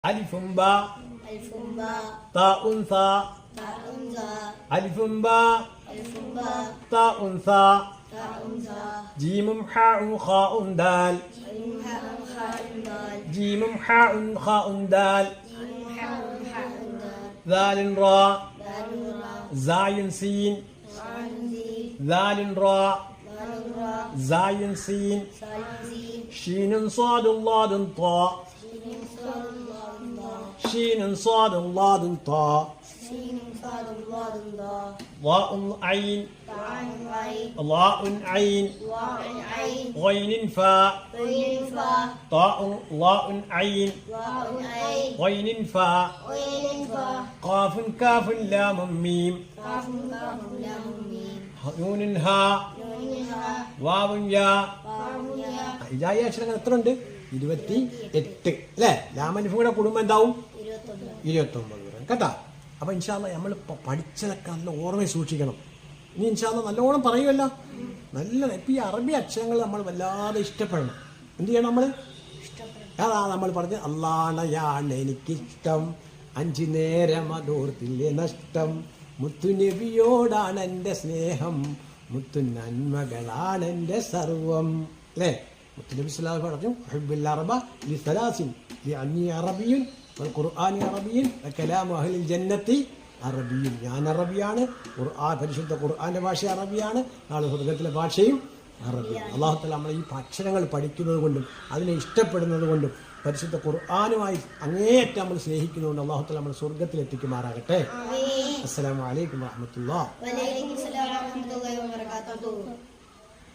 ألف باء تاء ثاء ألف باء تاء ثاء جيم حاء خاء دال جيم حاء خاء دال ذال راء زاي سين ذال راء زاي سين شين صاد ضاد طاء شين صاد ضاد طاء ضاء عين ضاء عين غين فاء طاء ضاء عين غين فاء قاف كاف لام ميم نون هاء واو يا ഇജായി അക്ഷരങ്ങൾ എത്ര ഉണ്ട്? 28 അല്ലേ? ലാമനിഫുടെ കുടുംബം എന്താവും? 29 വരും കേട്ടാ. അപ്പൊ ഇൻഷാ അല്ലാഹ് നമ്മൾ പഠിച്ചതൊക്കെ നല്ല ഓർമ്മയിൽ സൂക്ഷിക്കണം. ഇനി ഇൻഷാ അല്ലാഹ് നല്ലോണം പറയുമല്ലോ. നല്ല ഇപ്പം ഈ അറബി അക്ഷരങ്ങൾ നമ്മൾ വല്ലാതെ ഇഷ്ടപ്പെടണം. എന്ത് ചെയ്യണം നമ്മൾ? അതാ നമ്മൾ പറഞ്ഞ് അല്ലാഹയാണ് എനിക്കിഷ്ടം, 5 നേരം അതോർത്തില്ലേ നഷ്ടം, മുത്തുനബിയോടാണ് എൻ്റെ സ്നേഹം, മുത്തു നന്മകളാണ് എൻ്റെ സർവം അല്ലേ? മുത്തുനബി സ്വല്ലല്ലാഹു അലൈഹി പറഞ്ഞു ഹുബ്ബുൽ അറബ ലിസലാസിൻ ലിഅന്നി അറബിയുൻ വൽഖുർആനി അറബിയുൻ വകലാമു അഹ്ലിൽ ജന്നത്തി അറബിയുൻ. ഞാൻ അറബിയാണ്, പരിശുദ്ധ ഖുർആന്റെ ഭാഷ അറബിയാണ്, നാളെ സ്വർഗ്ഗത്തിലെ ഭാഷയും അറബിയാണ്. അല്ലാഹു തആല നമ്മൾ ഈ അക്ഷരങ്ങൾ പഠിക്കുന്നത് കൊണ്ടും അതിനെ ഇഷ്ടപ്പെടുന്നത് കൊണ്ടും പരിശുദ്ധ ഖുർആനുമായി അങ്ങേയറ്റം നമ്മൾ സ്നേഹിക്കുന്നതുകൊണ്ട് അല്ലാഹു തആല നമ്മൾ സ്വർഗ്ഗത്തിൽ എത്തിക്കുമാറാകട്ടെ. അസ്സലാമു അലൈക്കും വറഹ്മത്തുള്ളാഹി.